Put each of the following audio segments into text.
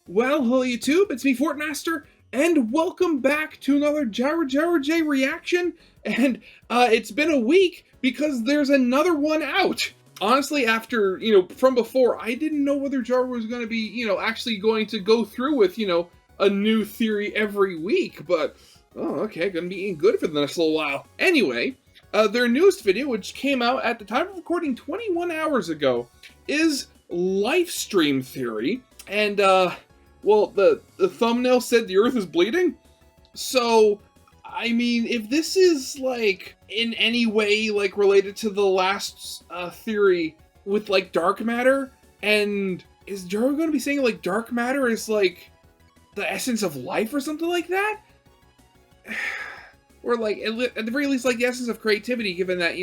Well, hello YouTube, it's me Fortmaster, and welcome back to another JaruJaruJ reaction, and it's been a week because there's another one out. Honestly, after, from before, I didn't know whether Jaru was going to be, actually going to go through with, a new theory every week, but, oh, okay, gonna be eating good for the next little while. Anyway, their newest video, which came out at the time of recording 21 hours ago, is Lifestream theory, and, well, the thumbnail said the Earth is bleeding, so, I mean, if this is, like, in any way, like, related to the last theory with, like, dark matter, and is Jaru going to be saying, like, dark matter is, like, the essence of life or something like that? Or, like, at the very least, like, the essence of creativity, given that,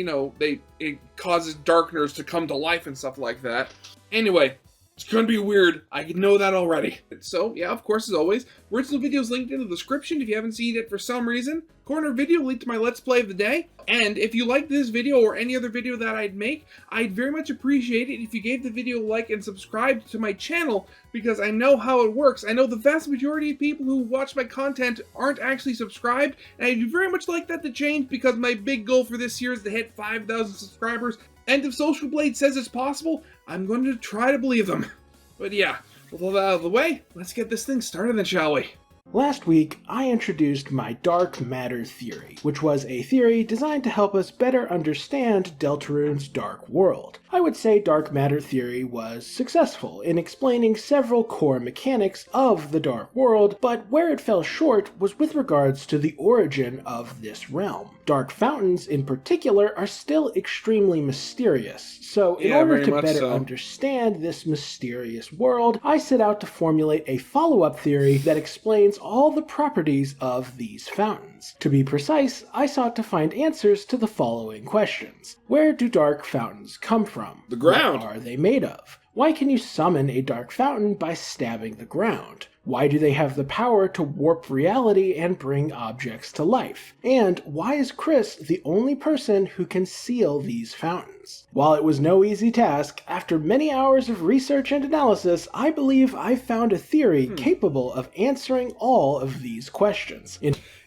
it causes darkness to come to life and stuff like that. Anyway, it's gonna be weird. I know that already. So, yeah, of course, as always, original videos linked in the description if you haven't seen it for some reason. Corner video linked to my Let's Play of the day. And if you like this video or any other video that I'd make, I'd very much appreciate it if you gave the video a like and subscribed to my channel, because I know how it works. I know the vast majority of people who watch my content aren't actually subscribed, and I'd very much like that to change because my big goal for this year is to hit 5,000 subscribers. And if Social Blade says it's possible, I'm going to try to believe them. But yeah, with all that out of the way, let's get this thing started then, shall we? Last week, I introduced my dark matter theory, which was a theory designed to help us better understand Deltarune's dark world. I would say dark matter theory was successful in explaining several core mechanics of the dark world, but where it fell short was with regards to the origin of this realm. Dark fountains, in particular, are still extremely mysterious, so in order to better understand this mysterious world, I set out to formulate a follow-up theory that explains all the properties of these fountains. To be precise, I sought to find answers to the following questions. Where do dark fountains come from? The ground. What are they made of? Why can you summon a dark fountain by stabbing the ground? Why do they have the power to warp reality and bring objects to life? And why is Chris the only person who can seal these fountains? While it was no easy task, after many hours of research and analysis, I believe I've found a theory capable of answering all of these questions.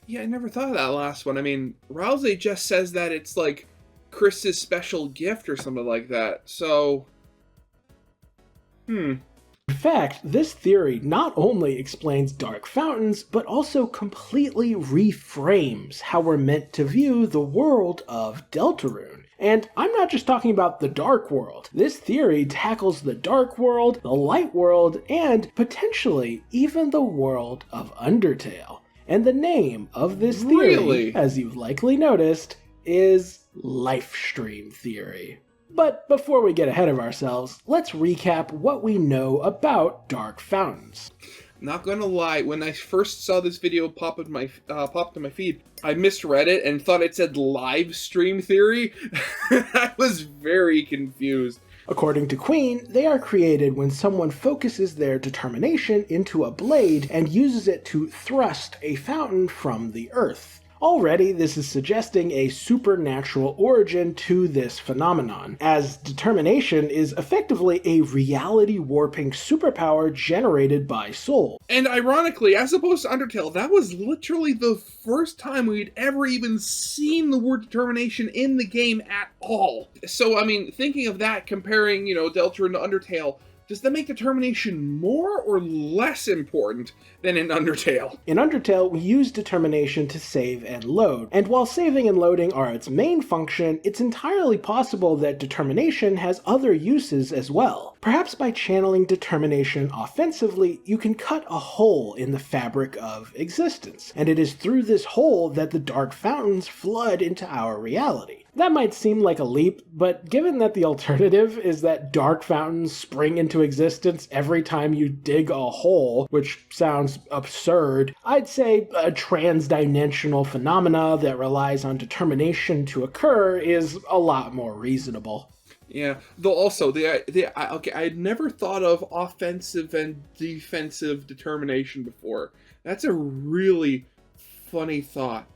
Yeah, I never thought of that last one. I mean, Rousey just says that it's like Chris's special gift or something like that, so... In fact, this theory not only explains dark fountains, but also completely reframes how we're meant to view the world of Deltarune. And I'm not just talking about the dark world. This theory tackles the dark world, the light world, and potentially even the world of Undertale. And the name of this theory, as you've likely noticed, is Lifestream theory. But before we get ahead of ourselves, let's recap what we know about dark fountains. Not gonna lie, when I first saw this video pop in my feed, I misread it and thought it said live stream theory. I was very confused. According to Queen, they are created when someone focuses their determination into a blade and uses it to thrust a fountain from the earth. Already, this is suggesting a supernatural origin to this phenomenon, as determination is effectively a reality-warping superpower generated by soul. And ironically, as opposed to Undertale, that was literally the first time we'd ever even seen the word determination in the game at all. So, I mean, thinking of that, comparing, Deltarune to Undertale, does that make determination more or less important than in Undertale? In Undertale, we use determination to save and load, and while saving and loading are its main function, it's entirely possible that determination has other uses as well. Perhaps by channeling determination offensively, you can cut a hole in the fabric of existence, and it is through this hole that the dark fountains flood into our reality. That might seem like a leap, but given that the alternative is that dark fountains spring into existence every time you dig a hole, which sounds absurd, I'd say a transdimensional phenomena that relies on determination to occur is a lot more reasonable. Yeah, though also, okay, I'd never thought of offensive and defensive determination before. That's a really funny thought.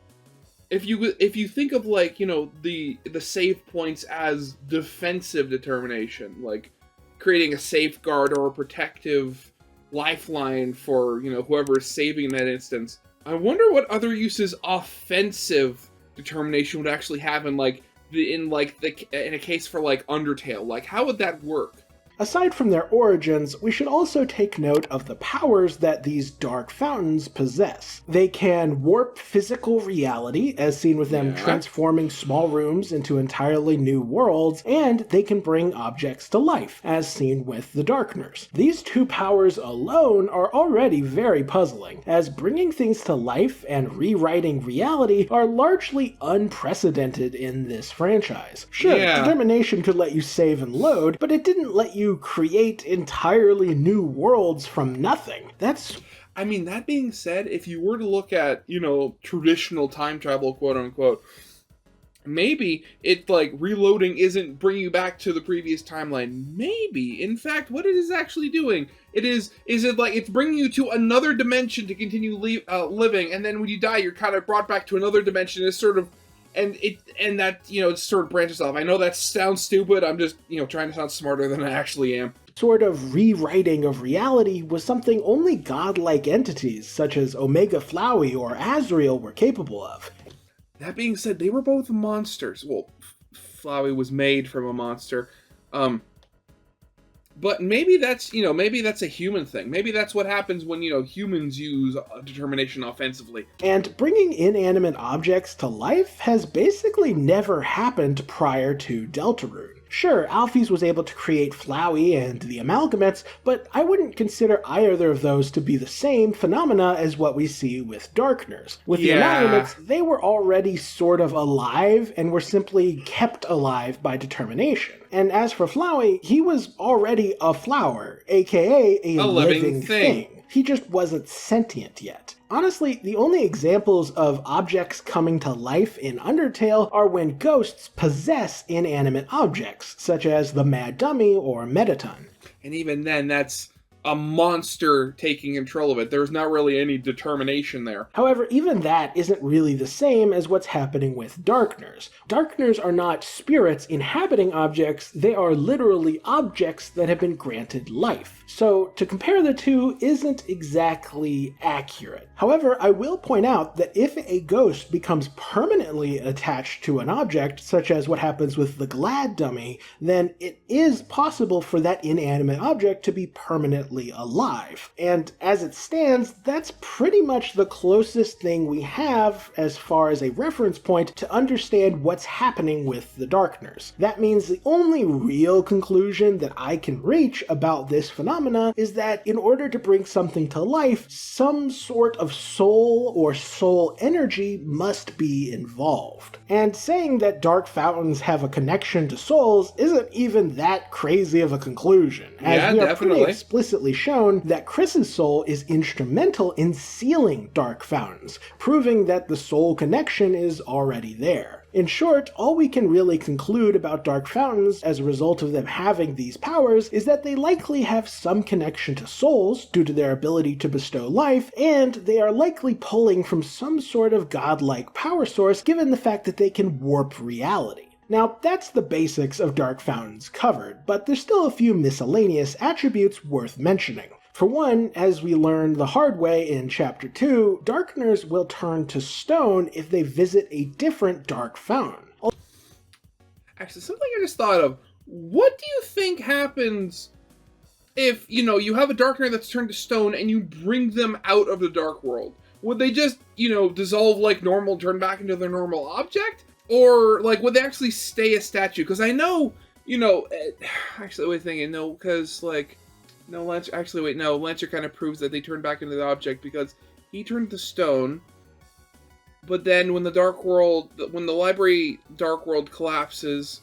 If you think of, like, the save points as defensive determination, like creating a safeguard or a protective lifeline for, whoever is saving in that instance. I wonder what other uses offensive determination would actually have in a case for like Undertale. Like, how would that work? Aside from their origins, we should also take note of the powers that these dark fountains possess. They can warp physical reality, as seen with them transforming small rooms into entirely new worlds, and they can bring objects to life, as seen with the Darkners. These two powers alone are already very puzzling, as bringing things to life and rewriting reality are largely unprecedented in this franchise. Sure, determination could let you save and load, but it didn't let you create entirely new worlds from nothing. That being said, if you were to look at, traditional time travel, quote unquote, maybe it reloading isn't bringing you back to the previous timeline. Maybe, in fact, what it is actually doing, it's bringing you to another dimension to continue living, and then when you die, you're kind of brought back to another dimension. It's sort of it sort of branches off. I know that sounds stupid. I'm just, trying to sound smarter than I actually am. Sort of rewriting of reality was something only godlike entities such as Omega Flowey or Azrael were capable of. That being said, they were both monsters. Well, Flowey was made from a monster. But maybe that's a human thing. Maybe that's what happens when, humans use determination offensively. And bringing inanimate objects to life has basically never happened prior to Deltarune. Sure, Alphys was able to create Flowey and the Amalgamates, but I wouldn't consider either of those to be the same phenomena as what we see with Darkners. With the Amalgamates, they were already sort of alive and were simply kept alive by determination. And as for Flowey, he was already a flower, aka a living thing. He just wasn't sentient yet. Honestly, the only examples of objects coming to life in Undertale are when ghosts possess inanimate objects, such as the Mad Dummy or Metaton. And even then, that's a monster taking control of it. There's not really any determination there. However, even that isn't really the same as what's happening with Darkners. Darkners are not spirits inhabiting objects, they are literally objects that have been granted life. So to compare the two isn't exactly accurate. However, I will point out that if a ghost becomes permanently attached to an object, such as what happens with the Glad Dummy, then it is possible for that inanimate object to be permanently alive. And as it stands, that's pretty much the closest thing we have as far as a reference point to understand what's happening with the Darkners. That means the only real conclusion that I can reach about this phenomena is that in order to bring something to life, some sort of soul or soul energy must be involved. And saying that dark fountains have a connection to souls isn't even that crazy of a conclusion, as we are pretty explicitly shown that Chris's soul is instrumental in sealing dark fountains, proving that the soul connection is already there. In short, all we can really conclude about dark fountains as a result of them having these powers is that they likely have some connection to souls due to their ability to bestow life, and they are likely pulling from some sort of godlike power source given the fact that they can warp reality. Now, that's the basics of dark fountains covered, but there's still a few miscellaneous attributes worth mentioning. For one, as we learn the hard way in Chapter 2, Darkners will turn to stone if they visit a different dark fountain. Actually, something I just thought of. What do you think happens if, you have a Darkner that's turned to stone and you bring them out of the Dark World? Would they just, dissolve like normal, turn back into their normal object? Or, would they actually stay a statue? Because I know, actually, wait, thinking, no, because, no, Lancer kind of proves that they turn back into the object, because he turned to stone, but then when the library Dark World collapses,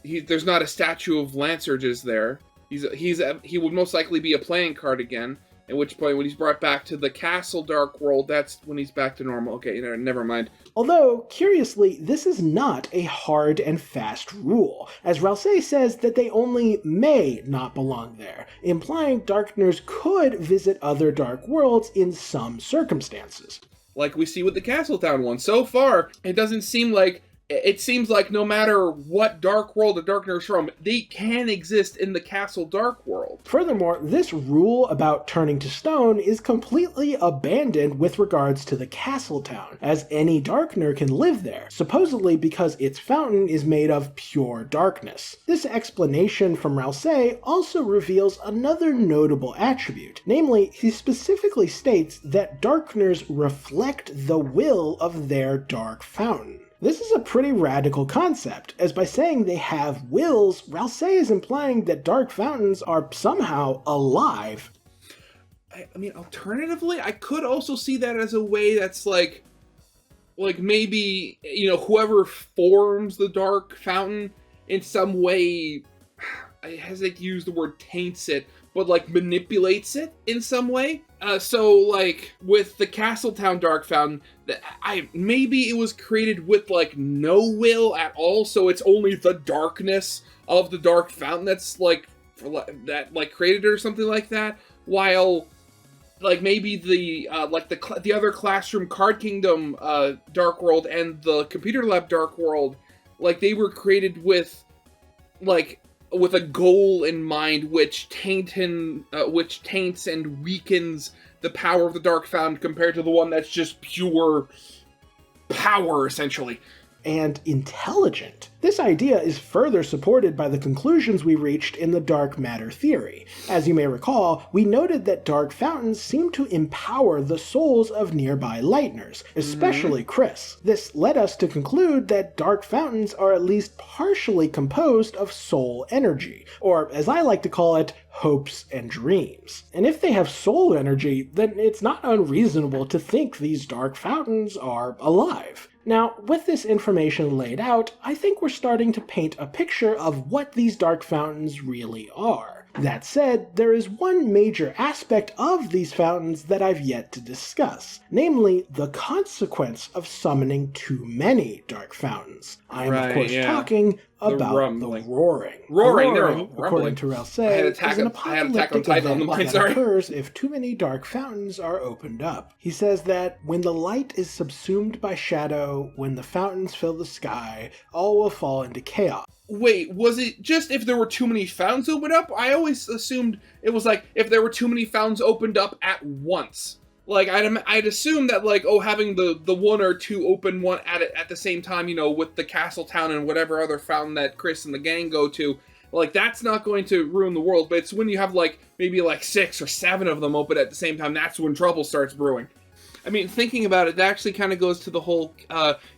there's not a statue of Lancer just there. He would most likely be a playing card again, at which point, when he's brought back to the castle Dark World, that's when he's back to normal. Okay, never mind. Although, curiously, this is not a hard and fast rule, as Ralsei says that they only may not belong there, implying Darkners could visit other Dark Worlds in some circumstances. Like we see with the Castletown one. So far, it doesn't seem like it seems like no matter what dark world the Darkner is from, they can exist in the Castle Dark world. Furthermore, this rule about turning to stone is completely abandoned with regards to the Castle Town, as any Darkner can live there, supposedly because its fountain is made of pure darkness. This explanation from Rousey also reveals another notable attribute, namely, he specifically states that Darkners reflect the will of their dark fountain. This is a pretty radical concept, as by saying they have wills, Rousey is implying that dark fountains are somehow alive. I mean, alternatively, I could also see that as a way that's like maybe, whoever forms the dark fountain in some way, I hesitate to use the word taints it, but like manipulates it in some way. So like with the Castletown Dark Fountain, maybe it was created with like no will at all, so it's only the darkness of the Dark Fountain that's like created it or something like that. While like maybe the other Classroom Card Kingdom Dark World and the Computer Lab Dark World, like they were created with a goal in mind, which taints and weakens the power of the Dark Fountain compared to the one that's just pure power, essentially. And intelligent. This idea is further supported by the conclusions we reached in the dark matter theory. As you may recall, we noted that dark fountains seem to empower the souls of nearby Lightners, especially Chris. This led us to conclude that dark fountains are at least partially composed of soul energy, or as I like to call it, hopes and dreams. And if they have soul energy, then it's not unreasonable to think these dark fountains are alive. Now, with this information laid out, I think we're starting to paint a picture of what these dark fountains really are. That said, there is one major aspect of these fountains that I've yet to discuss, namely the consequence of summoning too many dark fountains. I am, of course, talking about the roaring. Roaring, according to Rousey, is an apocalyptic event that occurs if too many dark fountains are opened up. He says that when the light is subsumed by shadow, when the fountains fill the sky, all will fall into chaos. Wait, was it just if there were too many fountains opened up? I always assumed it was like if there were too many fountains opened up at once. Like, I'd assume that, like, having the one or two open one at the same time, with the Castletown and whatever other fountain that Chris and the gang go to, like, that's not going to ruin the world. But it's when you have, like, maybe, like, 6 or 7 of them open at the same time, that's when trouble starts brewing. I mean, thinking about it, that actually kind of goes to the whole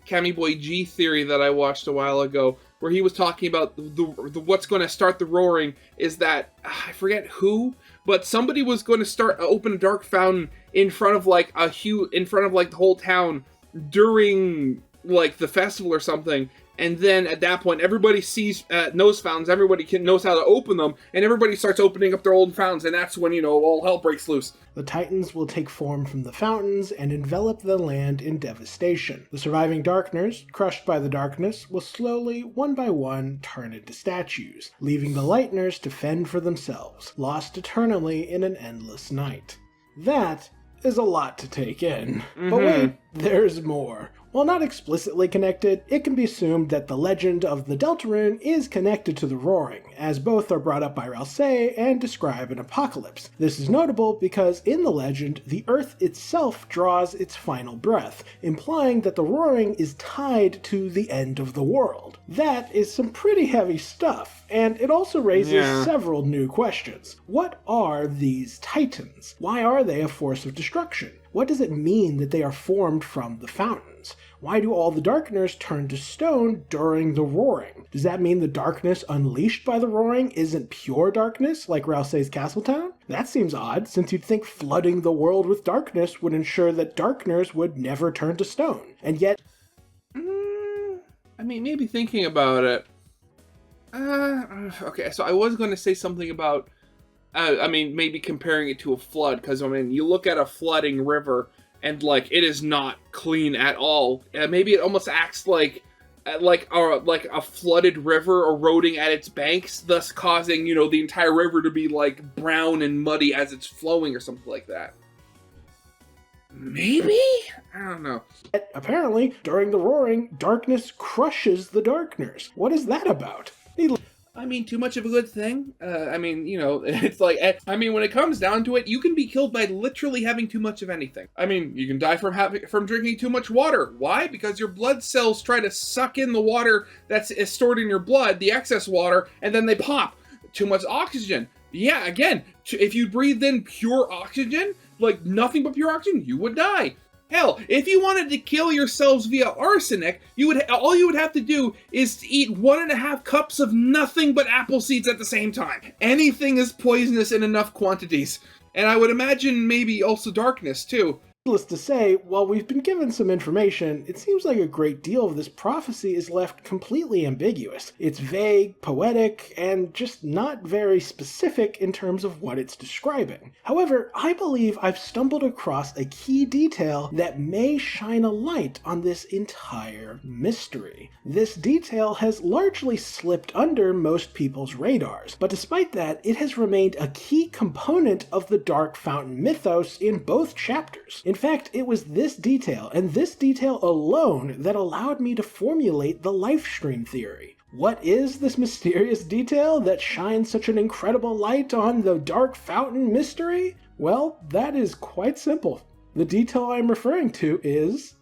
Cammy Boy G theory that I watched a while ago, where he was talking about the what's going to start the roaring is that, I forget who, but somebody was going to open a dark fountain in front of the whole town during like the festival or something, and then at that point everybody knows fountains, everybody knows how to open them, and everybody starts opening up their old fountains, and that's when all hell breaks loose. The Titans will take form from the fountains and envelop the land in devastation. The surviving Darkners, crushed by the darkness, will slowly, one by one, turn into statues, leaving the Lightners to fend for themselves, lost eternally in an endless night. That is a lot to take in. But wait, there's more. While not explicitly connected, it can be assumed that the legend of the Deltarune is connected to the roaring, as both are brought up by Rousey and describe an apocalypse. This is notable because in the legend, the earth itself draws its final breath, implying that the roaring is tied to the end of the world. That is some pretty heavy stuff, and it also raises several new questions. What are these Titans? Why are they a force of destruction? What does it mean that they are formed from the fountains? Why do all the Darkners turn to stone during the roaring? Does that mean the darkness unleashed by the roaring isn't pure darkness, like Rousey's Castletown? That seems odd, since you'd think flooding the world with darkness would ensure that Darkners would never turn to stone. And yet... I mean, maybe thinking about it... okay, so I was going to say something about... maybe comparing it to a flood, because, you look at a flooding river, and, like, it is not clean at all. Maybe it almost acts like a flooded river eroding at its banks, thus causing, the entire river to be, like, brown and muddy as it's flowing or something like that. Maybe? I don't know. Yet, apparently, during the roaring, darkness crushes the darkners. What is that about? I mean, too much of a good thing. I mean, you know, it's like, I mean, when it comes down to it, you can be killed by literally having too much of anything. I mean, you can die from drinking too much water. Why? Because your blood cells try to suck in the water that's stored in your blood, the excess water, and then they pop. Too much oxygen. Yeah, again, if you breathed in pure oxygen, like nothing but pure oxygen, you would die. Hell, if you wanted to kill yourselves via arsenic, all you would have to do is to eat 1.5 cups of nothing but apple seeds at the same time. Anything is poisonous in enough quantities. And I would imagine maybe also darkness, too. Needless to say, while we've been given some information, it seems like a great deal of this prophecy is left completely ambiguous. It's vague, poetic, and just not very specific in terms of what it's describing. However, I believe I've stumbled across a key detail that may shine a light on this entire mystery. This detail has largely slipped under most people's radars, but despite that, it has remained a key component of the Dark Fountain mythos in both chapters. In fact, it was this detail, and this detail alone, that allowed me to formulate the Lifestream theory. What is this mysterious detail that shines such an incredible light on the Dark Fountain mystery? Well, that is quite simple. The detail I'm referring to is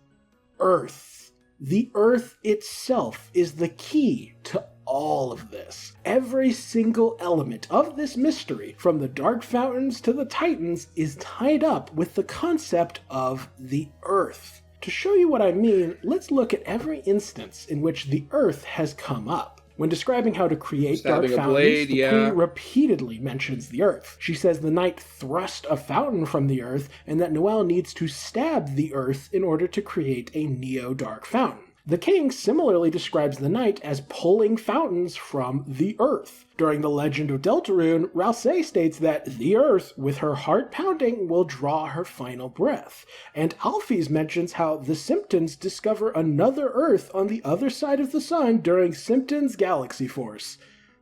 Earth. The Earth itself is the key to all of this. Every single element of this mystery, from the Dark Fountains to the Titans, is tied up with the concept of the Earth. To show you what I mean, let's look at every instance in which the Earth has come up. When describing how to create Dark Fountains, the Queen repeatedly mentions the Earth. She says the knight thrust a fountain from the Earth, and that Noelle needs to stab the Earth in order to create a Neo-Dark Fountain. The king similarly describes the knight as pulling fountains from the earth. During the legend of Deltarune, Rousseau states that the earth, with her heart pounding, will draw her final breath. And Alphys mentions how the Symptons discover another earth on the other side of the sun during Sympton's Galaxy Force.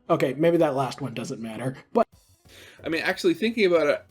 Okay, maybe that last one doesn't matter, but... I mean, actually thinking about it,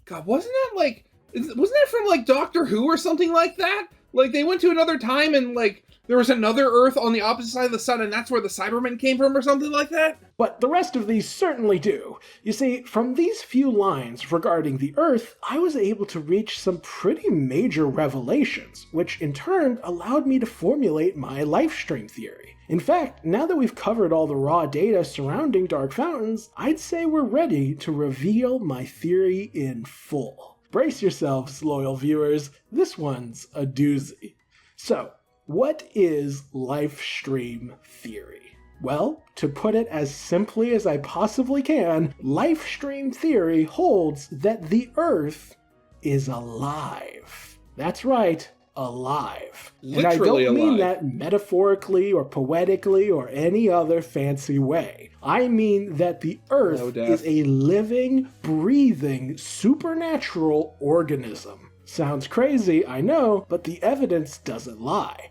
God, wasn't that from like Doctor Who or something like that? Like, they went to another time and, like, there was another Earth on the opposite side of the sun, and that's where the Cybermen came from or something like that? But the rest of these certainly do. You see, from these few lines regarding the Earth, I was able to reach some pretty major revelations, which in turn allowed me to formulate my Lifestream theory. In fact, now that we've covered all the raw data surrounding Dark Fountains, I'd say we're ready to reveal my theory in full. Brace yourselves, loyal viewers, this one's a doozy. So, what is Lifestream theory? Well, to put it as simply as I possibly can, Lifestream theory holds that the Earth is alive. That's right, alive. Literally and I don't mean alive. that metaphorically or poetically or any other fancy way. I mean that the Earth is a living, breathing, supernatural organism. Sounds crazy, I know, but the evidence doesn't lie.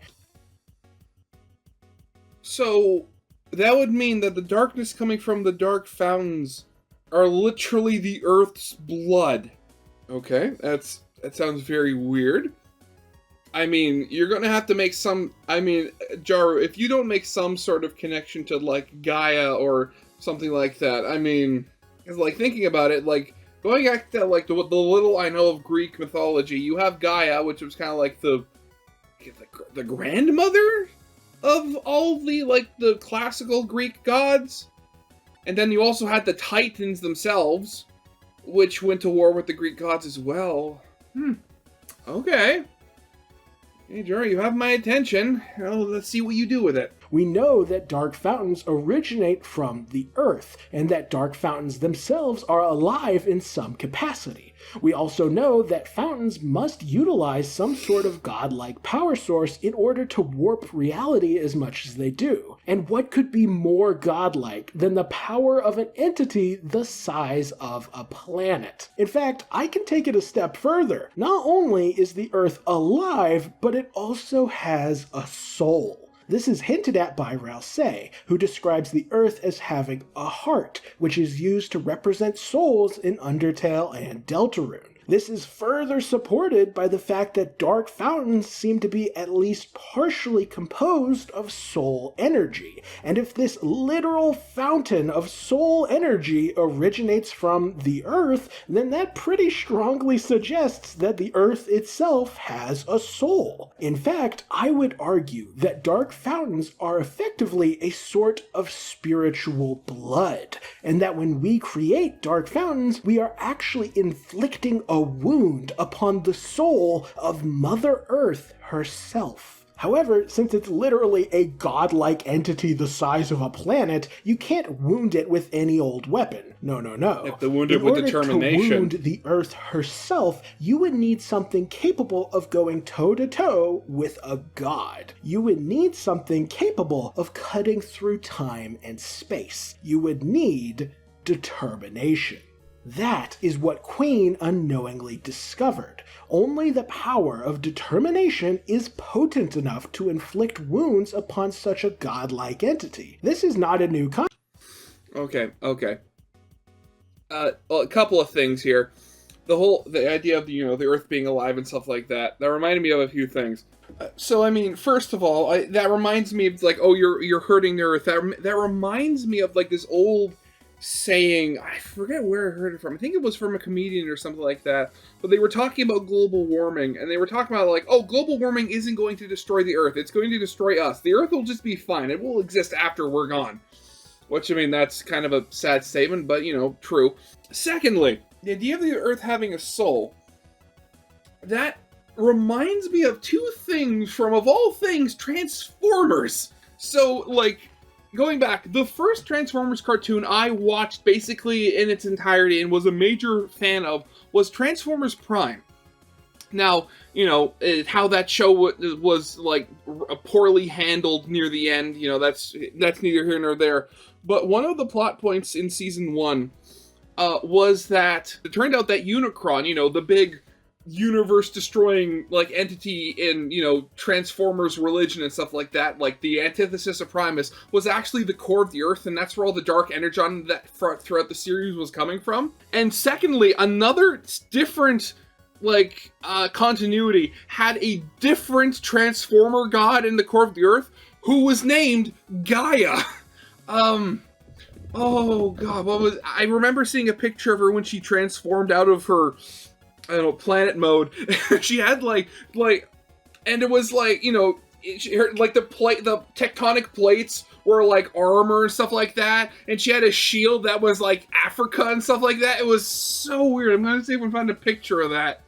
So, that would mean that the darkness coming from the Dark Fountains are literally the Earth's blood. Okay, that sounds very weird. I mean, you're gonna have to make some... I mean, Jaru, if you don't make some sort of connection to, like, Gaia or something like that, I mean... It's like, thinking about it, like, going back to, like, the little I know of Greek mythology, you have Gaia, which was kind of like the grandmother of all the, like, the classical Greek gods. And then you also had the Titans themselves, which went to war with the Greek gods as well. Okay. Hey, Jaru, you have my attention. Well, let's see what you do with it. We know that dark fountains originate from the Earth, and that dark fountains themselves are alive in some capacity. We also know that fountains must utilize some sort of godlike power source in order to warp reality as much as they do. And what could be more godlike than the power of an entity the size of a planet? In fact, I can take it a step further. Not only is the Earth alive, but it also has a soul. This is hinted at by Rousseau, who describes the Earth as having a heart, which is used to represent souls in Undertale and Deltarune. This is further supported by the fact that dark fountains seem to be at least partially composed of soul energy. And if this literal fountain of soul energy originates from the Earth, then that pretty strongly suggests that the Earth itself has a soul. In fact, I would argue that dark fountains are effectively a sort of spiritual blood, and that when we create dark fountains, we are actually inflicting a wound upon the soul of Mother Earth herself. However, since it's literally a godlike entity the size of a planet, you can't wound it with any old weapon. No. You have to wound it with determination. To wound the Earth herself, you would need something capable of going toe-to-toe with a god. You would need something capable of cutting through time and space. You would need determination. That is what Queen unknowingly discovered. Only the power of determination is potent enough to inflict wounds upon such a godlike entity. This is not a new concept. Okay. Well, a couple of things here. The idea of, the Earth being alive and stuff like that reminded me of a few things. So, I mean, first of all, that reminds me of, like, oh, you're hurting the Earth. That reminds me of, like, this old saying, I forget where I heard it from. I think it was from a comedian or something like that. But they were talking about global warming, and they were talking about, like, oh, global warming isn't going to destroy the Earth. It's going to destroy us. The Earth will just be fine. It will exist after we're gone. Which, I mean, that's kind of a sad statement, but, true. Secondly, the idea of the Earth having a soul, that reminds me of two things from, of all things, Transformers. So, like, going back, the first Transformers cartoon I watched basically in its entirety and was a major fan of was Transformers Prime. Now, how that show was like poorly handled near the end, that's neither here nor there. But one of the plot points in season 1 was that it turned out that Unicron, the big universe-destroying, like, entity in, Transformers religion and stuff like that, like the antithesis of Primus, was actually the core of the Earth, and that's where all the dark energon that throughout the series was coming from. And secondly, another different, like, continuity had a different Transformer god in the core of the Earth who was named Gaia. Oh god, I remember seeing a picture of her when she transformed out of her, I don't know, planet mode. She had like, and it was like, like the tectonic plates were like armor and stuff like that, and she had a shield that was like Africa and stuff like that. It was so weird. I'm gonna see if I can find a picture of that.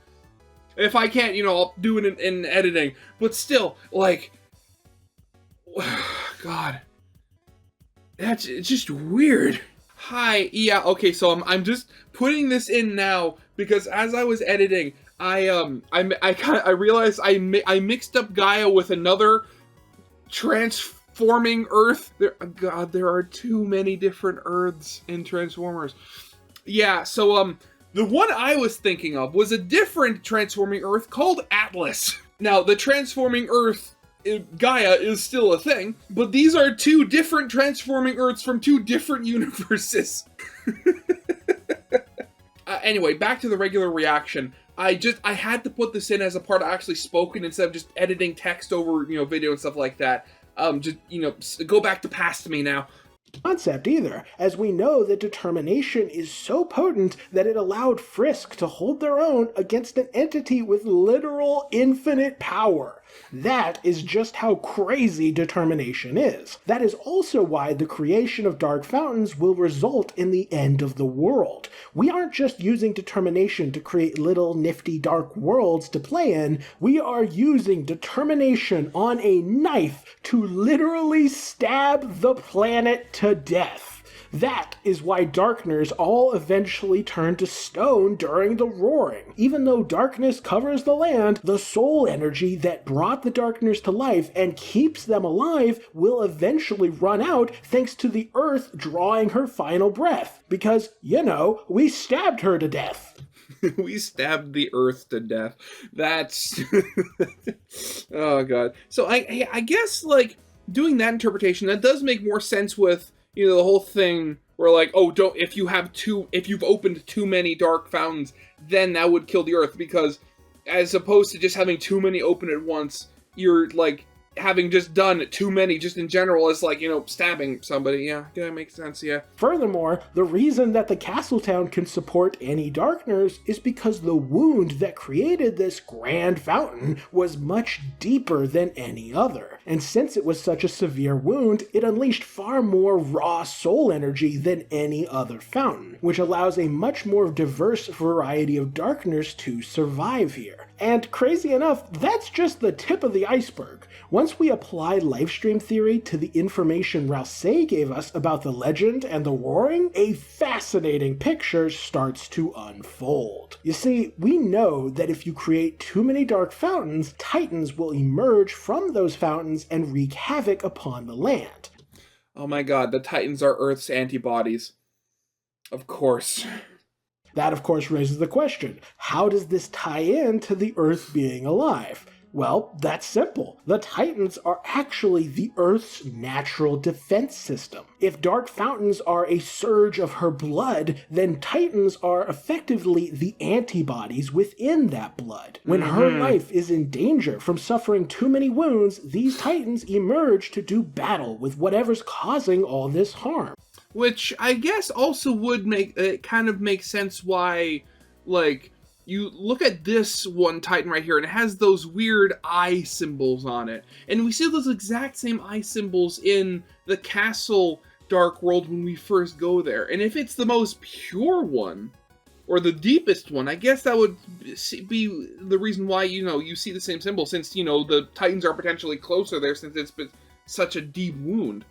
If I can't, I'll do it in editing. But still, like, God, it's just weird. Hi, yeah, okay, so I'm just putting this in now because as I was editing, I realized I mixed up Gaia with another transforming Earth. There are too many different Earths in Transformers. Yeah, so the one I was thinking of was a different transforming Earth called Atlas. Now, the transforming Earth Gaia is still a thing, but these are two different transforming Earths from two different universes. Anyway, back to the regular reaction. I had to put this in as a part I actually spoken instead of just editing text over, video and stuff like that. Go back to past me now. Concept either, as we know that determination is so potent that it allowed Frisk to hold their own against an entity with literal infinite power. That is just how crazy determination is. That is also why the creation of dark fountains will result in the end of the world. We aren't just using determination to create little nifty dark worlds to play in, we are using determination on a knife to literally stab the planet to death. That is why Darkners all eventually turn to stone during the Roaring. Even though darkness covers the land, the soul energy that brought the Darkners to life and keeps them alive will eventually run out thanks to the Earth drawing her final breath. Because, we stabbed her to death. We stabbed the Earth to death. That's... oh, God. So I guess, like, doing that interpretation, that does make more sense with, the whole thing Where like, oh, don't, if you've opened too many dark fountains, then that would kill the Earth, because as opposed to just having too many open at once, you're like having just done too many just in general is like, stabbing somebody. Yeah, makes sense, yeah. Furthermore, the reason that the castle town can support any darkness is because the wound that created this grand fountain was much deeper than any other. And since it was such a severe wound, it unleashed far more raw soul energy than any other fountain, which allows a much more diverse variety of darkness to survive here. And crazy enough, that's just the tip of the iceberg. Once we apply Lifestream theory to the information Rousey gave us about the legend and the roaring, a fascinating picture starts to unfold. You see, we know that if you create too many dark fountains, titans will emerge from those fountains and wreak havoc upon the land. Oh my god, the titans are Earth's antibodies. Of course. That, of course, raises the question, how does this tie in to the Earth being alive? Well, that's simple. The Titans are actually the Earth's natural defense system. If dark fountains are a surge of her blood, then Titans are effectively the antibodies within that blood. When her life is in danger from suffering too many wounds, these Titans emerge to do battle with whatever's causing all this harm. Which I guess also would kind of make sense why, like, you look at this one Titan right here, and it has those weird eye symbols on it. And we see those exact same eye symbols in the castle Dark World when we first go there. And if it's the most pure one, or the deepest one, I guess that would be the reason why, you see the same symbol, since, the Titans are potentially closer there, since it's been such a deep wound.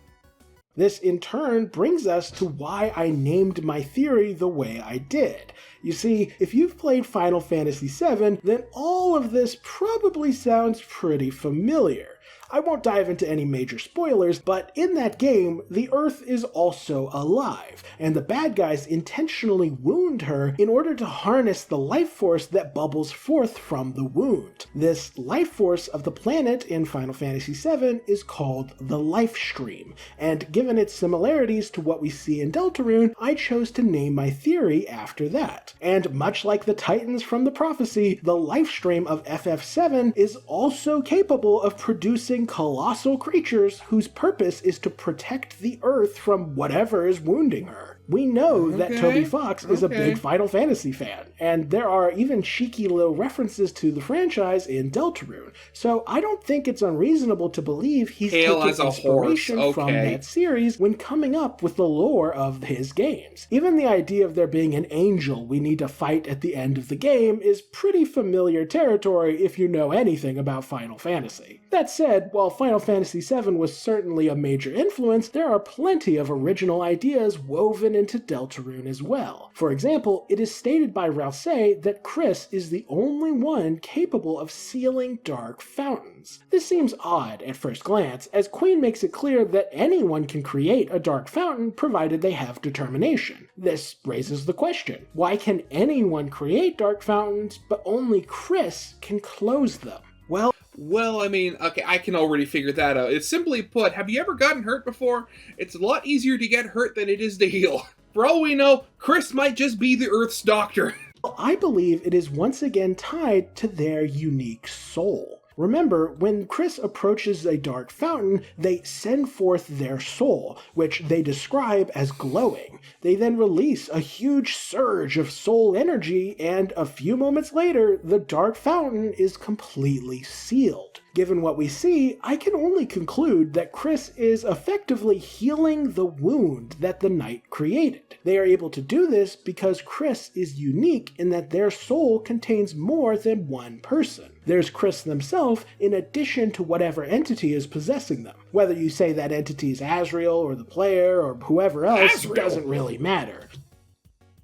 This in turn brings us to why I named my theory the way I did. You see, if you've played Final Fantasy VII, then all of this probably sounds pretty familiar. I won't dive into any major spoilers, but in that game, the Earth is also alive, and the bad guys intentionally wound her in order to harness the life force that bubbles forth from the wound. This life force of the planet in Final Fantasy VII is called the Lifestream, and given its similarities to what we see in Deltarune, I chose to name my theory after that. And much like the Titans from the prophecy, the Lifestream of FF7 is also capable of producing colossal creatures whose purpose is to protect the Earth from whatever is wounding her. We know that Toby Fox is a big Final Fantasy fan, and there are even cheeky little references to the franchise in Deltarune, so I don't think it's unreasonable to believe he's taking inspiration from that series when coming up with the lore of his games. Even the idea of there being an angel we need to fight at the end of the game is pretty familiar territory if you know anything about Final Fantasy. That said, while Final Fantasy VII was certainly a major influence, there are plenty of original ideas woven into Deltarune as well. For example, it is stated by Rousey that Chris is the only one capable of sealing dark fountains. This seems odd at first glance, as Queen makes it clear that anyone can create a dark fountain provided they have determination. This raises the question, why can anyone create dark fountains, but only Chris can close them? Well, I mean, okay, I can already figure that out. It's simply put, have you ever gotten hurt before? It's a lot easier to get hurt than it is to heal. For all we know, Chris might just be the Earth's doctor. I believe it is once again tied to their unique soul. Remember, when Chris approaches a dark fountain, they send forth their soul, which they describe as glowing. They then release a huge surge of soul energy, and a few moments later, the dark fountain is completely sealed. Given what we see, I can only conclude that Chris is effectively healing the wound that the knight created. They are able to do this because Chris is unique in that their soul contains more than one person. There's Chris themselves in addition to whatever entity is possessing them. Whether you say that entity is Asriel or the player or whoever else doesn't really matter.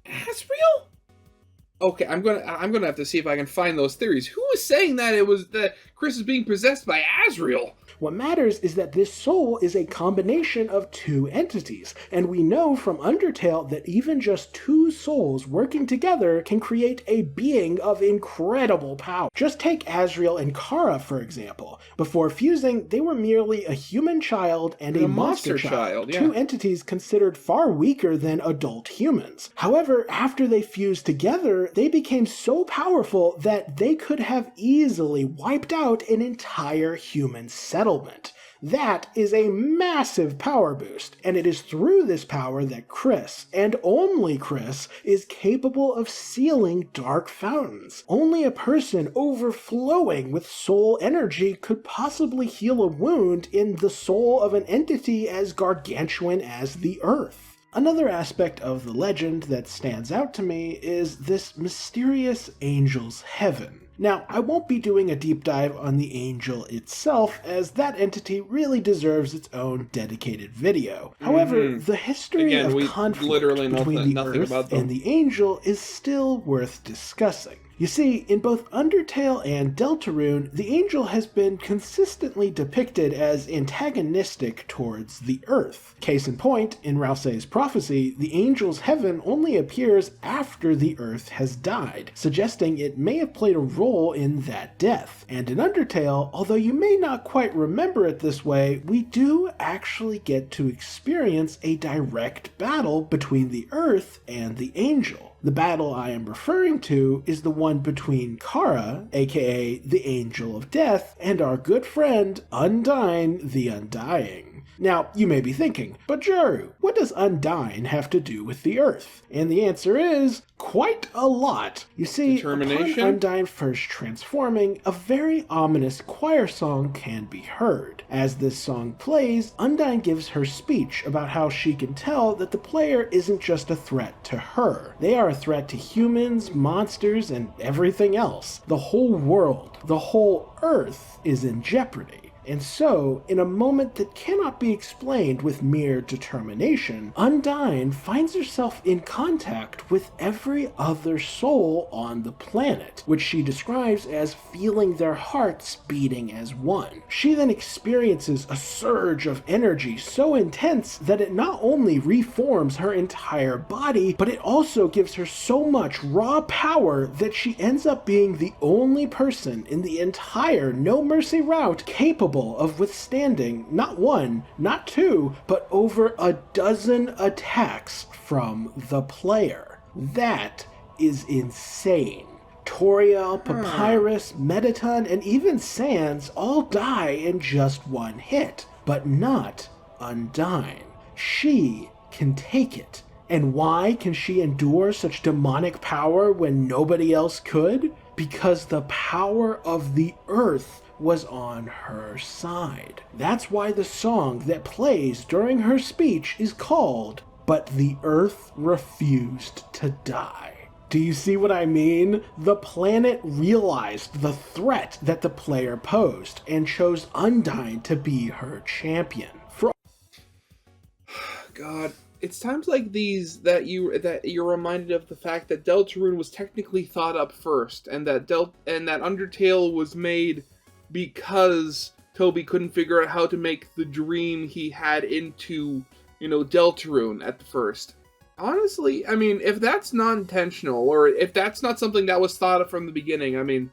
Asriel? Okay, I'm gonna have to see if I can find those theories. Who was saying that it was that Chris is being possessed by Asriel? What matters is that this soul is a combination of two entities, and we know from Undertale that even just two souls working together can create a being of incredible power. Just take Asriel and Kara, for example. Before fusing, they were merely a human child and a monster child, yeah. two entities considered far weaker than adult humans. However, after they fused together, they became so powerful that they could have easily wiped out an entire human settlement. That is a massive power boost, and it is through this power that Chris, and only Chris, is capable of sealing dark fountains. Only a person overflowing with soul energy could possibly heal a wound in the soul of an entity as gargantuan as the Earth. Another aspect of the legend that stands out to me is this mysterious angel's heaven. Now, I won't be doing a deep dive on the angel itself, as that entity really deserves its own dedicated video. However, the history of conflict between the Earth and the angel is still worth discussing. You see, in both Undertale and Deltarune, the angel has been consistently depicted as antagonistic towards the Earth. Case in point, in Ralsei's prophecy, the angel's heaven only appears after the Earth has died, suggesting it may have played a role in that death. And in Undertale, although you may not quite remember it this way, we do actually get to experience a direct battle between the Earth and the angel. The battle I am referring to is the one between Kara, aka the Angel of Death, and our good friend Undyne the Undying. Now, you may be thinking, but Jaru, what does Undyne have to do with the Earth? And the answer is, quite a lot. You see, upon Undyne first transforming, a very ominous choir song can be heard. As this song plays, Undyne gives her speech about how she can tell that the player isn't just a threat to her. They are a threat to humans, monsters, and everything else. The whole world, the whole Earth is in jeopardy. And so, in a moment that cannot be explained with mere determination, Undyne finds herself in contact with every other soul on the planet, which she describes as feeling their hearts beating as one. She then experiences a surge of energy so intense that it not only reforms her entire body, but it also gives her so much raw power that she ends up being the only person in the entire No Mercy route capable of withstanding not one, not two, but over a dozen attacks from the player. That is insane. Toriel, Papyrus, Mettaton, and even Sans all die in just one hit, but not Undyne. She can take it. And why can she endure such demonic power when nobody else could? Because the power of the Earth was on her side. That's why the song that plays during her speech is called "But the Earth Refused to Die." Do you see what I mean? The planet realized the threat that the player posed and chose Undyne to be her champion. God, it's times like these that you're reminded of the fact that Deltarune was technically thought up first, and that Undertale was made because Toby couldn't figure out how to make the dream he had into, Deltarune at the first. Honestly, I mean, if that's not intentional, or if that's not something that was thought of from the beginning, I mean,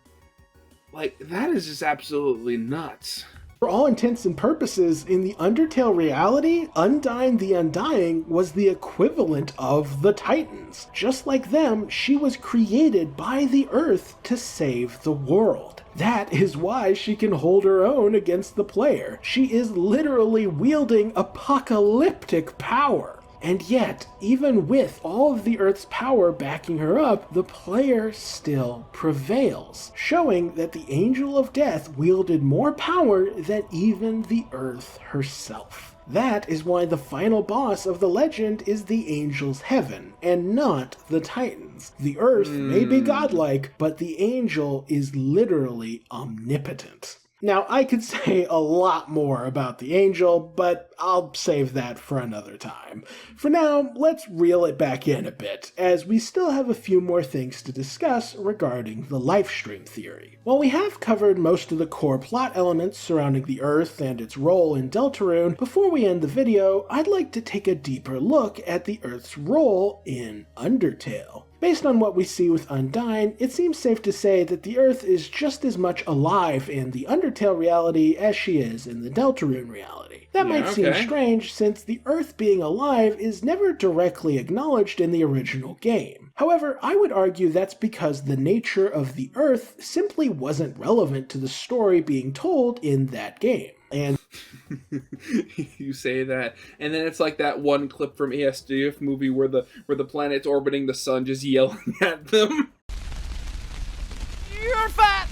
that is just absolutely nuts. For all intents and purposes, in the Undertale reality, Undyne the Undying was the equivalent of the Titans. Just like them, she was created by the Earth to save the world. That is why she can hold her own against the player. She is literally wielding apocalyptic power. And yet, even with all of the Earth's power backing her up, the player still prevails, showing that the Angel of Death wielded more power than even the Earth herself. That is why the final boss of the legend is the Angel's Heaven, and not the Titans. The Earth may be godlike, but the Angel is literally omnipotent. Now, I could say a lot more about the angel, but I'll save that for another time. For now, let's reel it back in a bit, as we still have a few more things to discuss regarding the Lifestream theory. While we have covered most of the core plot elements surrounding the Earth and its role in Deltarune, before we end the video, I'd like to take a deeper look at the Earth's role in Undertale. Based on what we see with Undyne, it seems safe to say that the Earth is just as much alive in the Undertale reality as she is in the Deltarune reality. That might seem strange, since the Earth being alive is never directly acknowledged in the original game. However, I would argue that's because the nature of the Earth simply wasn't relevant to the story being told in that game. And you say that, and then it's like that one clip from ESDF movie where the planet's orbiting the sun, just yelling at them. You're fat!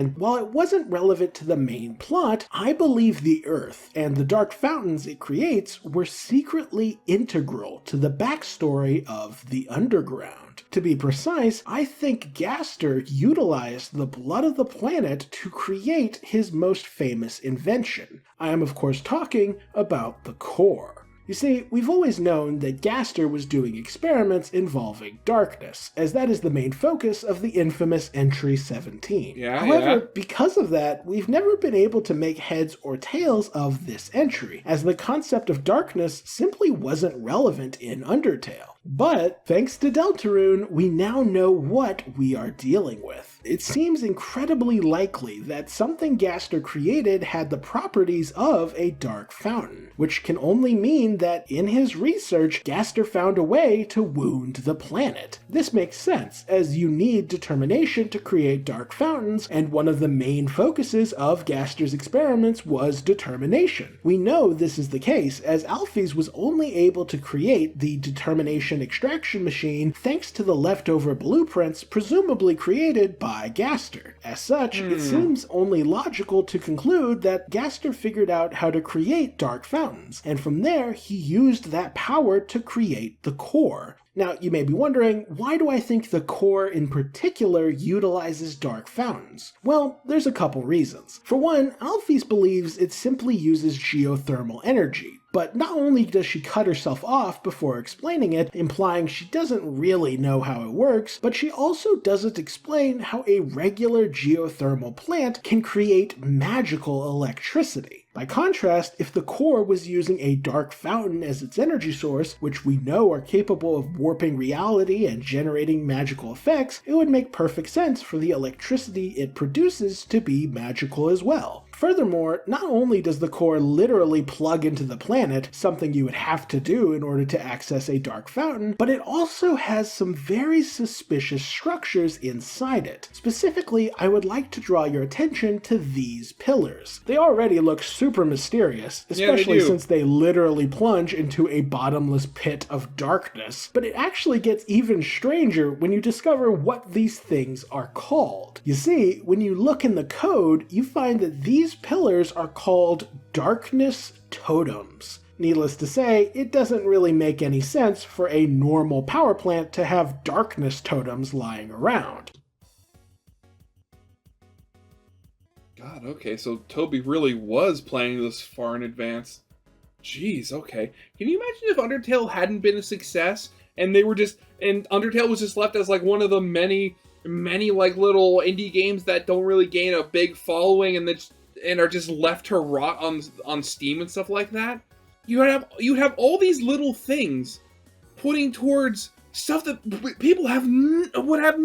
And while it wasn't relevant to the main plot, I believe the Earth and the dark fountains it creates were secretly integral to the backstory of the Underground. To be precise, I think Gaster utilized the blood of the planet to create his most famous invention. I am of course talking about the core. You see, we've always known that Gaster was doing experiments involving darkness, as that is the main focus of the infamous Entry 17. However, because of that, we've never been able to make heads or tails of this entry, as the concept of darkness simply wasn't relevant in Undertale. But, thanks to Deltarune, we now know what we are dealing with. It seems incredibly likely that something Gaster created had the properties of a dark fountain, which can only mean that in his research, Gaster found a way to wound the planet. This makes sense, as you need determination to create dark fountains, and one of the main focuses of Gaster's experiments was determination. We know this is the case, as Alphys was only able to create the determination extraction machine thanks to the leftover blueprints presumably created by Gaster. As such, it seems only logical to conclude that Gaster figured out how to create dark fountains, and from there he used that power to create the core. Now, you may be wondering, why do I think the core in particular utilizes dark fountains? Well, there's a couple reasons. For one, Alphys believes it simply uses geothermal energy. But not only does she cut herself off before explaining it, implying she doesn't really know how it works, but she also doesn't explain how a regular geothermal plant can create magical electricity. By contrast, if the core was using a dark fountain as its energy source, which we know are capable of warping reality and generating magical effects, it would make perfect sense for the electricity it produces to be magical as well. Furthermore, not only does the core literally plug into the planet, something you would have to do in order to access a dark fountain, but it also has some very suspicious structures inside it. Specifically, I would like to draw your attention to these pillars. They already look super mysterious, especially since they literally plunge into a bottomless pit of darkness, but it actually gets even stranger when you discover what these things are called. You see, when you look in the code, you find that these pillars are called darkness totems. Needless to say, it doesn't really make any sense for a normal power plant to have darkness totems lying around. God, okay, so Toby really was planning this far in advance. Jeez, okay. Can you imagine if Undertale hadn't been a success, and Undertale was just left as like one of the many like little indie games that don't really gain a big following and are just left to rot on Steam and stuff like that? You'd have all these little things pointing towards stuff that people would have.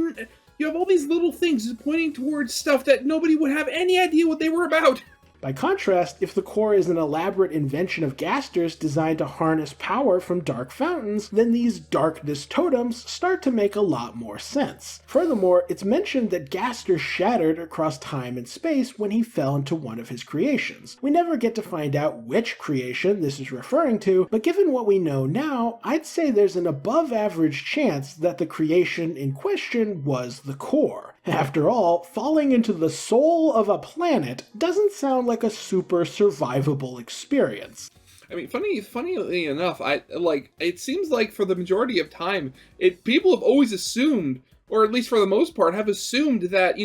You have all these little things pointing towards stuff that nobody would have any idea what they were about. By contrast, if the core is an elaborate invention of Gaster's designed to harness power from dark fountains, then these darkness totems start to make a lot more sense. Furthermore, it's mentioned that Gaster shattered across time and space when he fell into one of his creations. We never get to find out which creation this is referring to, but given what we know now, I'd say there's an above average chance that the creation in question was the core. After all, falling into the soul of a planet doesn't sound like a super survivable experience. I mean, funnily enough, it seems like for the majority of time, people have always assumed, or at least for the most part, have assumed that,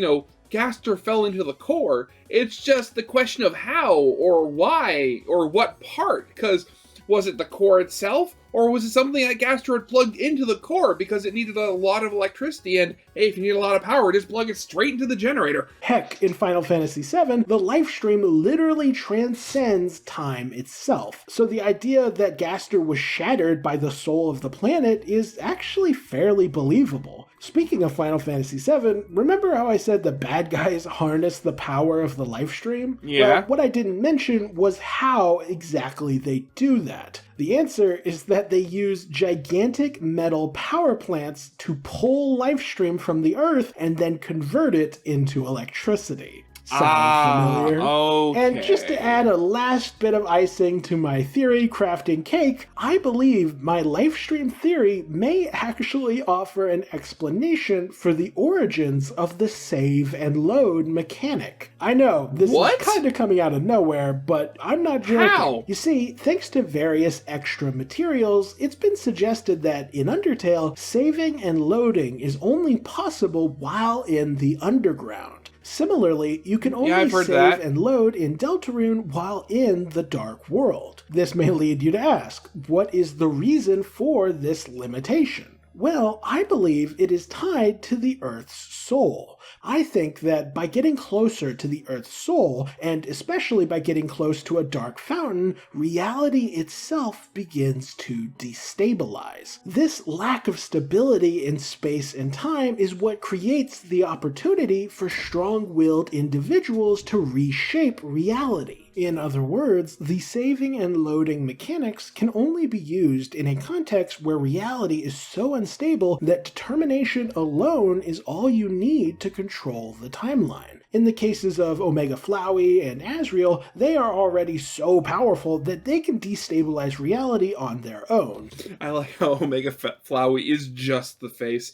Gaster fell into the core. It's just the question of how or why or what part, because was it the core itself, or was it something that Gaster had plugged into the core because it needed a lot of electricity, and hey, if you need a lot of power, just plug it straight into the generator. Heck, in Final Fantasy VII, the Lifestream literally transcends time itself. So the idea that Gaster was shattered by the soul of the planet is actually fairly believable. Speaking of Final Fantasy VII, remember how I said the bad guys harness the power of the Lifestream? Yeah. Well, what I didn't mention was how exactly they do that. The answer is that they use gigantic metal power plants to pull Lifestream from the Earth and then convert it into electricity. Sound familiar? Okay. And just to add a last bit of icing to my theory crafting cake, I believe my Lifestream theory may actually offer an explanation for the origins of the save and load mechanic. I know, this is kind of coming out of nowhere, but I'm not joking. How? You see, thanks to various extra materials, it's been suggested that in Undertale, saving and loading is only possible while in the underground. Similarly, you can only save and load in Deltarune while in the Dark World. This may lead you to ask, what is the reason for this limitation? Well, I believe it is tied to the Earth's soul. I think that by getting closer to the Earth's soul, and especially by getting close to a dark fountain, reality itself begins to destabilize. This lack of stability in space and time is what creates the opportunity for strong-willed individuals to reshape reality. In other words, the saving and loading mechanics can only be used in a context where reality is so unstable that determination alone is all you need to control the timeline. In the cases of Omega Flowey and Asriel, they are already so powerful that they can destabilize reality on their own. I like how Omega Flowey is just the face.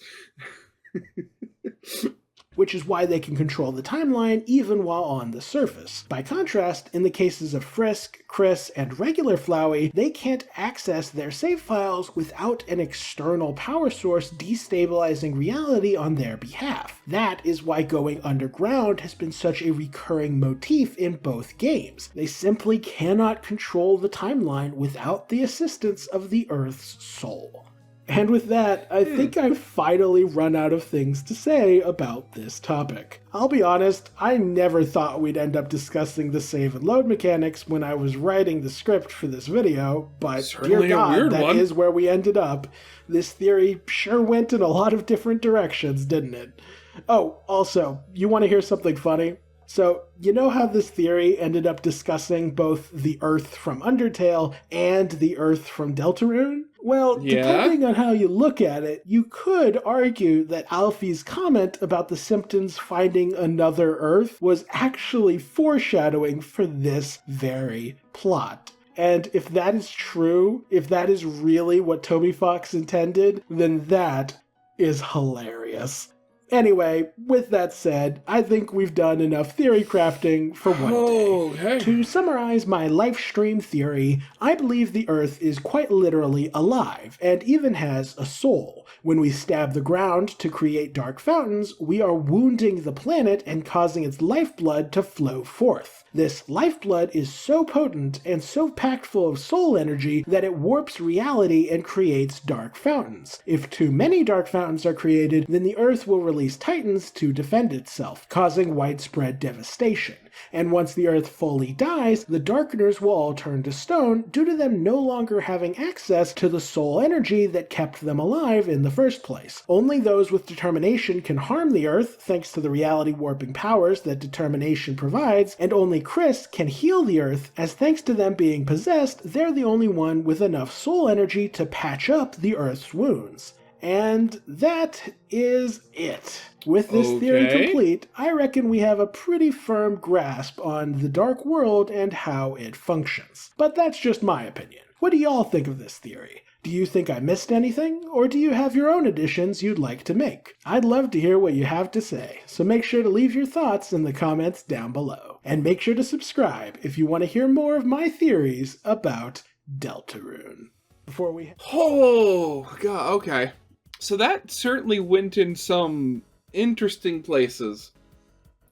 Which is why they can control the timeline even while on the surface. By contrast, in the cases of Frisk, Chris, and regular Flowey, they can't access their save files without an external power source destabilizing reality on their behalf. That is why going underground has been such a recurring motif in both games. They simply cannot control the timeline without the assistance of the Earth's soul. And with that, I think I've finally run out of things to say about this topic. I'll be honest, I never thought we'd end up discussing the save and load mechanics when I was writing the script for this video, but certainly dear God, that is where we ended up. This theory sure went in a lot of different directions, didn't it? Oh, also, you want to hear something funny? So, you know how this theory ended up discussing both the Earth from Undertale and the Earth from Deltarune? Well, depending on how you look at it, you could argue that Alfie's comment about the Symptons finding another Earth was actually foreshadowing for this very plot. And if that is true, if that is really what Toby Fox intended, then that is hilarious. Anyway, with that said, I think we've done enough theory crafting for one day. Okay. To summarize my Lifestream theory, I believe the Earth is quite literally alive, and even has a soul. When we stab the ground to create dark fountains, we are wounding the planet and causing its lifeblood to flow forth. This lifeblood is so potent and so packed full of soul energy that it warps reality and creates dark fountains. If too many dark fountains are created, then the Earth will release titans to defend itself, causing widespread devastation. And once the Earth fully dies, the Darkeners will all turn to stone due to them no longer having access to the soul energy that kept them alive in the first place. Only those with determination can harm the Earth thanks to the reality warping powers that determination provides, and only Chris can heal the Earth as thanks to them being possessed, they're the only one with enough soul energy to patch up the Earth's wounds. And that is it. With this theory complete, I reckon we have a pretty firm grasp on the Dark World and how it functions. But that's just my opinion. What do y'all think of this theory? Do you think I missed anything, or do you have your own additions you'd like to make? I'd love to hear what you have to say, so make sure to leave your thoughts in the comments down below. And make sure to subscribe if you want to hear more of my theories about Deltarune. Before we... Oh, God, okay. So that certainly went in some interesting places.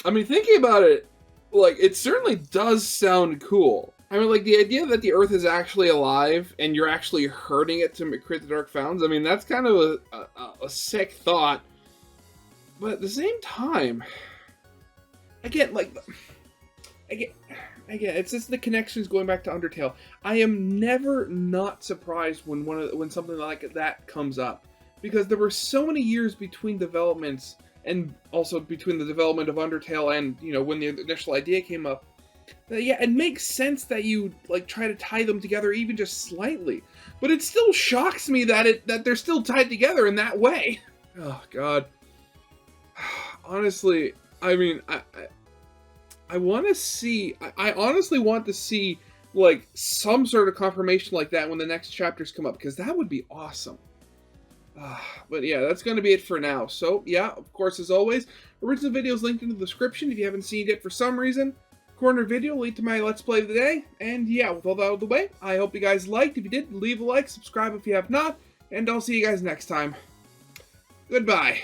I mean, thinking about it, like, it certainly does sound cool. I mean, like, the idea that the Earth is actually alive and you're actually hurting it to create the Dark Fountains, I mean, that's kind of a sick thought. But at the same time, again, like, again, it's just the connections going back to Undertale. I am never not surprised when something like that comes up, because there were so many years between developments, and also between the development of Undertale and, you know, when the initial idea came up. That, yeah, it makes sense that you like try to tie them together even just slightly, but it still shocks me that they're still tied together in that way. Oh God. Honestly, I mean, I want to see. I honestly want to see like some sort of confirmation like that when the next chapters come up, because that would be awesome. But yeah, that's going to be it for now. So yeah, of course, as always, original videos linked in the description if you haven't seen it for some reason. Corner video lead to my Let's Play of the day. And yeah, with all that out of the way, I hope you guys liked. If you did, leave a like, subscribe if you have not, and I'll see you guys next time. Goodbye.